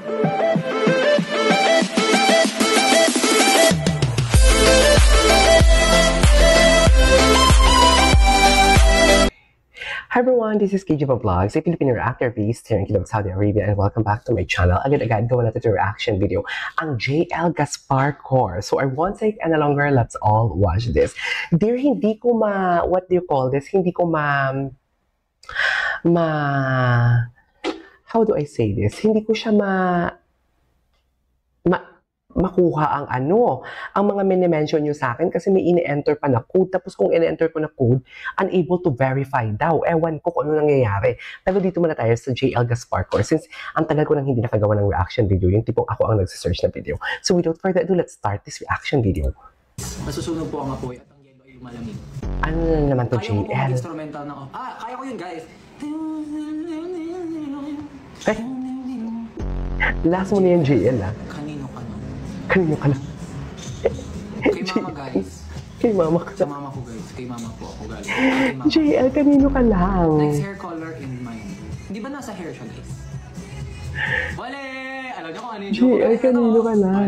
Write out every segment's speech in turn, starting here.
Hi everyone, this is KJ Vlogs, a Filipino reactor based here in Kingdom of Saudi Arabia, and welcome back to my channel. Agad-agad gawa natin yung reaction video, ang JL Gaspar Core. So I won't take any longer, let's all watch this. Dear, hindi ko what do you call this? Hindi ko how do I say this? Hindi ko siya makuha ang mga mini-mention nyo sa akin kasi may ini-enter pa na code. Tapos kung ini-enter ko na code, unable to verify daw. Ewan ko kung ano nangyayari. Pero dito muna tayo sa JL Gaspar Core since ang tagal ko nang hindi nakagawa ng reaction video, yung tipong ako ang nagsisearch na video. So without further ado, let's start this reaction video. Masusunog po ang apoy at ang yelo ay lumalamig. Ano na naman to, JL? Kaya ko po instrumental na kaya ko yun, guys. Eh, last mo na yan, JL, ha? Kanino ka na? Kay mama, guys. Kay mama ka. Sa mama ko, guys. Kay mama po ako galing. JL, kanino ka lang? Next hair color in mind. Hindi ba nasa hair siya, guys? Wale! Alam niyo kung ano yung joke. JL, kanino ka lang?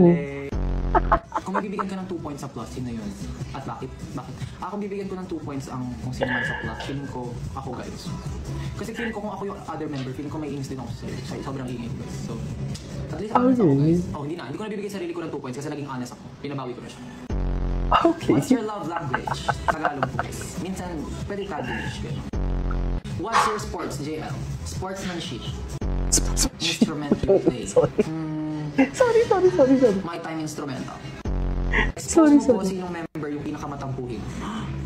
Kung mabibigyan ka ng 2 points sa plus, sino yun? At bakit? Bakit? Ako bibigyan ko ng 2 points kung sino man sa plus. Feeling ko, ako, guys. Kasi feeling ko kung ako yung other member, feeling ko may inis din ako sa sobrang ingay, guys. So, at least honest ako, guys. Oh, hindi na. Hindi ko nabibigay sarili ko ng 2 points kasi naging honest ako. Pinabawi ko na siya. Okay. What's your love language? Tagalog po, guys. Minsan, pwede Tagalog. What's your sports, JL? Sportsmanship. Instrument you play. Sorry. My time instrumental. Sorry. Sinong member yung pinakamatampuhin?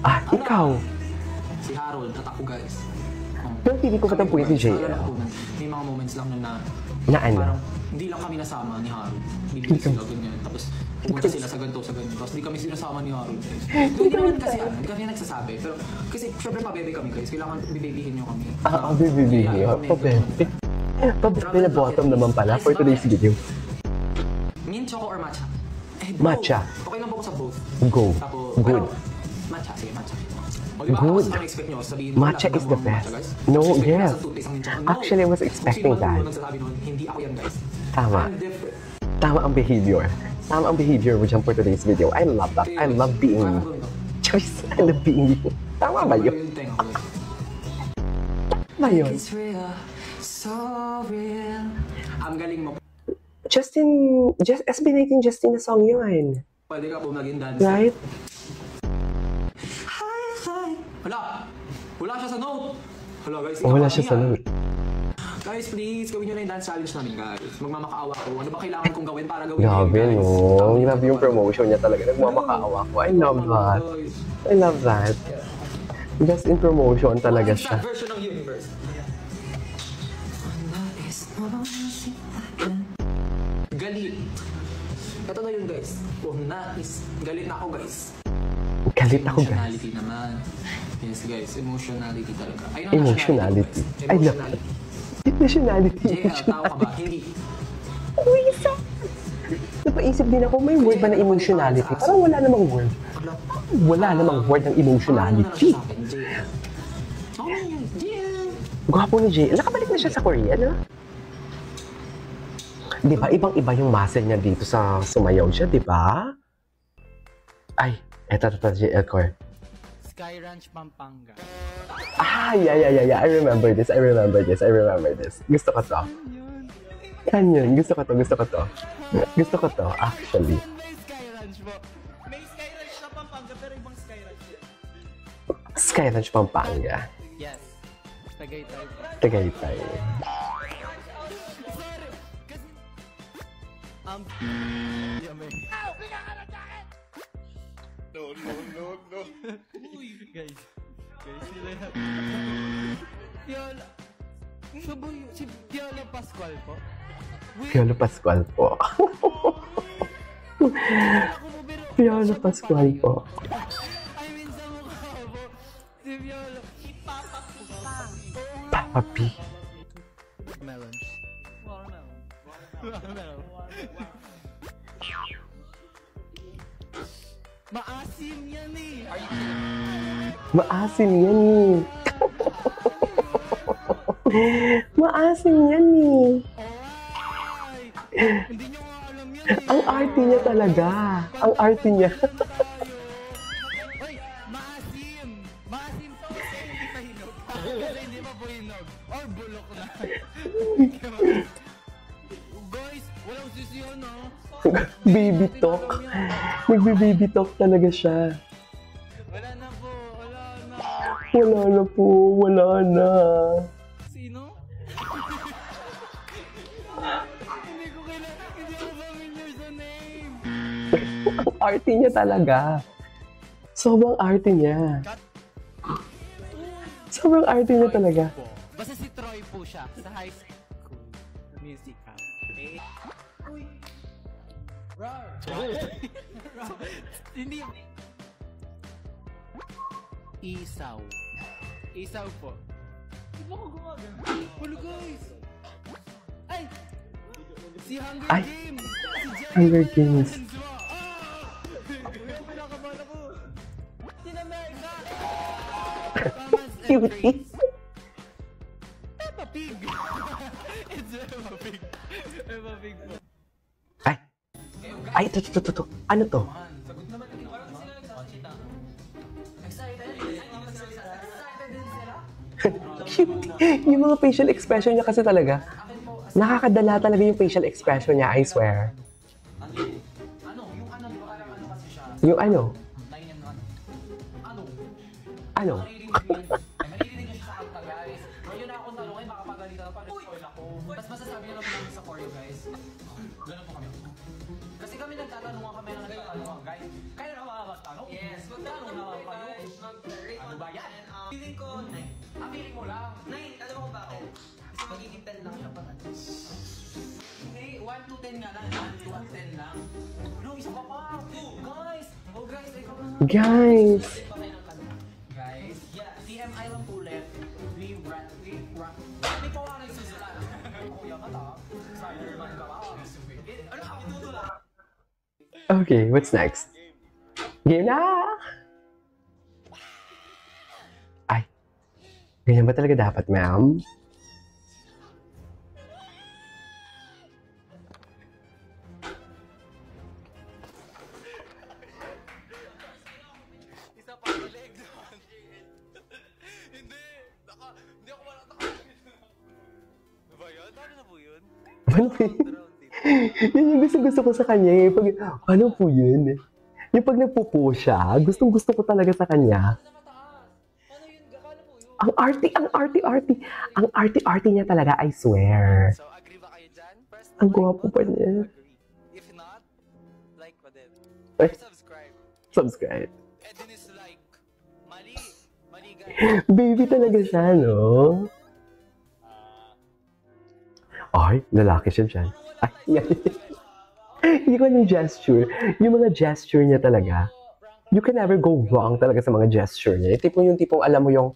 Ah, ikaw. Si Harold at ako, guys. Pero hindi ko katampuhin si JL. May mga moments lang na ano? Parang hindi lang kami nasama ni Harold. Bibili sila ganyan. Tapos pumunta sila sa ganito. Tapos hindi kami sinasama ni Harold, guys. Hindi naman kasi hindi kami nagsasabi. Pero kasi syempre pabebe kami, guys. Kailangan bibebihin nyo kami. Bibebihin nyo. Pabebe. Pabebe na bottom naman pala for today's video. Mint choco or matcha? Matcha. Okay lang po ko sa both. Go. Good. Matcha, sige, matcha. Good. Matcha is the best. No, yes. Actually, I was expecting that. Hindi ako yan, guys. Tama. Tama ang behavior. Tama ang behavior mo dyan for today's video. I love that. I love being you. Choice. I love being you. Tama ba yun? Tama yun. Ang galing mo. SB19 Justin na song yun. Pwede ka po maging dancer. Right? Wala siya sa note. Hala, guys. Wala siya sa note. Guys, please, gawin nyo na yung dance challenge namin, guys. Magmamakaawa ko. Ano ba kailangan kong gawin para gawin grabe, guys? No? Grabe yung promotion niya talaga. Nagmamakaawa ko. I love that. I love that. Just in promotion talaga siya. Version ng universe. Galit. Ito na yun, guys. Galit na ako, guys. Galit ako, guys. Emotionality naman. Yes, guys. Emotionality talaga. Emotionality. I love that. Emotionality. JL, tao ka ba? Hindi. Wisa! Napaisip din ako, may word ba na emotionality? Parang wala namang word. Wala namang word ng emotionality. Gwapo ni JL. Nakabalik na siya sa Korea, no? Di ba? Ibang-iba yung muscle niya dito sa sumayaw siya, di ba? Ay, eto JL Core. Sky Ranch, Pampanga. Ah, yeah. I remember this. Gusto ko to. Yan yun. Gusto ko to, actually. May Sky Ranch po. May Sky Ranch na Pampanga, pero ibang Sky Ranch. Sky Ranch, Pampanga. Yes. Tagaytay po. Tagaytay. No. Guys, sila yan. Viola. Si Viola Pascual po. Viola Pascual po. Viola Pascual po. I mean, sa mukha po. Si Viola. Papa P. Melon. Maasim yan eh. Maasim yan eh. Maasim yan eh. Hindi nyo nga alam yan eh. Ang arte niya talaga. Ang arte niya. Uy, maasim! Maasim to kasi hindi pa hinog. Kasi hindi pa po hinog. Or bulok na. Guys, walang sisiyon no? Baby talk. Nagbe-baby talk talaga siya. Wala na po, wala na. Wala na po, wala na. Sino? Hindi ko kailangan, hindi ko familiar sa name. Ang arte niya talaga. Sobrang arte niya. Sobrang arte niya talaga. Basta si Troy po siya sa high school musical. Okay? Uy! Rar! Hindi. Isaw. Isaw po. Di ba ko gumagano? Hello guys! Ay! Si Hunger Ay! Games! Si Jerry Hunger Games. Kuya, pinakabahan ako! Tinamega! Cutie. Peppa Pig! It's Peppa Pig. Peppa Pig po. Ay. Ay, ito. Ano to? Sagot naman din. Parang sila nagsasalita. Excited? Cute. Yung mga facial expression niya kasi talaga. Nakakadala talaga yung facial expression niya, I swear. Ano? Yung ano, di ba parang ano kasi siya? Yung ano? Nainem na ano? Ano? Ano? Maririnig niyo siya sa kanta, guys. Pero yun na akong tanongin, baka pagalitan na pa, spoil ako. Tapos masasabi niyo lang namin sa choreo, guys. Ganun po kami. Kasi kami nagtatanungan kami na nagtatanungan, guys. Kayo na mga magtanong? Yes, magtanong naman kayo. Ano ba yan? Feeling ko 9. Ang feeling mo lang. 9, alam mo kung bakit? Kasi magiging 10 lang siya pataas. Hindi, 1 to 10 nga lang. 1 to 10 lang. No, isa pa pa. Guys! Oh guys, ikaw lang. Guys. Guys, yeah, TMI lang po ulit. We rap. Hindi pa ako nagsusulat. Kuya ka ta. Spider-Man ka ba? Ano ka? Tutula. Okay, what's next? Game na! Ay. Ganyan ba talaga dapat, ma'am? Isa pa sa leg doon. Hindi. Hindi ako wala Ano ba yun? Ano na po yun? Ano po yun? Yun yung gusto ko sa kanya eh. Pag, ano po yun? Yung pag nagpupo siya, gusto ko talaga sa kanya. Ano yun? Ano po yun? Ang arte niya talaga, I swear. So, agree ba kayo dyan? Press Ang like gwapo pa button niya. to agree. If not, like pa din. Ay. Or subscribe. Subscribe. Eh, dislike. Mali. Mali guys. Baby talaga siya, no? Ay, lalaki siya dyan. Ay, yan. Hindi ko yung gesture. Yung mga gesture niya talaga. You can never go wrong talaga sa mga gesture niya. Yung tipong alam mo yung,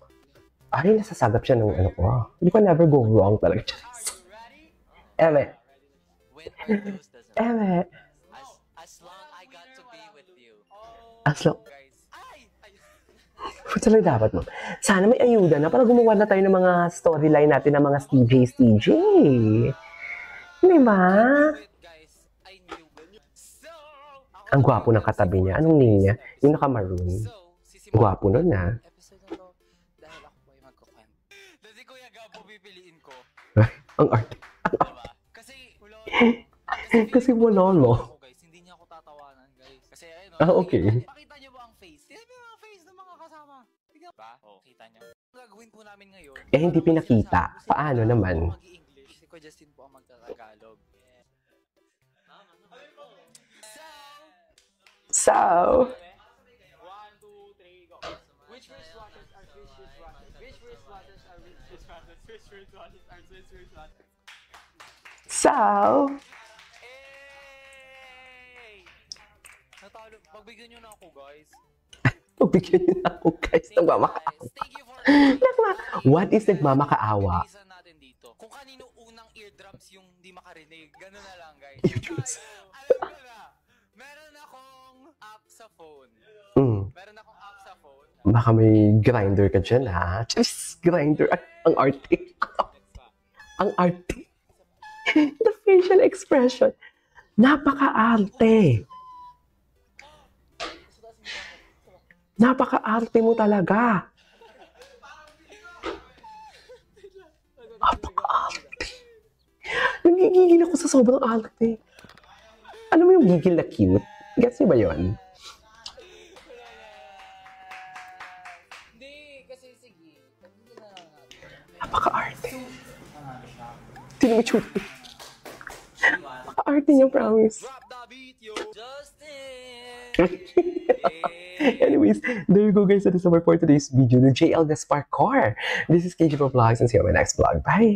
ay, nasasagap siya ng ano ko. You can never go wrong talaga. Eme. Win or lose doesn't matter. Eme. As long I got to be with you. As long, Guys. Ay! Kung talaga dapat mo. Sana may ayuda na para gumawa na tayo ng mga storyline natin ng mga TJ. Diba? Guys, I knew. So, Ang gwapo ng katabi niya. Anong name niya? Yung naka-maroon. sisimulan Gwapo nun ah. episode na to dahil ako po ay magkukwento. Dahil si Kuya Gabo pipiliin ko. Ang arte. Diba? Kasi, Kasi wala, no? Ako, guys, hindi niya ako tatawanan, guys. Kasi ayun, Ah, okay. Pakita niyo ba ang face? Tignan niyo ang face ng mga kasama. Tignan ba? Oh, kita niyo. Ang gagawin po namin ngayon. Eh, hindi pinakita. Paano naman? Mag-i-English. Si Kuya Justin po ang magtatagalog. So, 1, 2, 3, go. Which dishwashers are Swiss dishwashers? Which dishwashers are Swiss dishwashers? Which dishwashers are Swiss dishwashers? so, Hey! Natalo. Pagbigyan niyo na ako, guys. pagbigyan niyo na ako guys. Nagmamakaawa. Thank you for What is nagmamakaawa? Bilisan natin dito. Kung kanino unang eardrums yung di makarinig, gano'n na lang, guys. Eardrums. Alam ko na. Meron akong app sa phone. Meron akong app sa phone. Baka may grinder ka dyan, ha? Just grinder. Ay, ang arte. Ang arte. The facial expression. Napaka-arte. Napaka-arte mo talaga. Napaka-arte. Nagigigil ako sa sobrang arte. Ano mo yung gigil na cute? Gets niyo ba yun? Hindi, kasi sige. Hindi na lang natin. Napaka-arte. Sino mo tsura? Napaka-arte niya, promise. Anyways, there you go guys. That is our for today's video, the JL the Spark Car. This is KJ Vlogs and see you on my next vlog. Bye!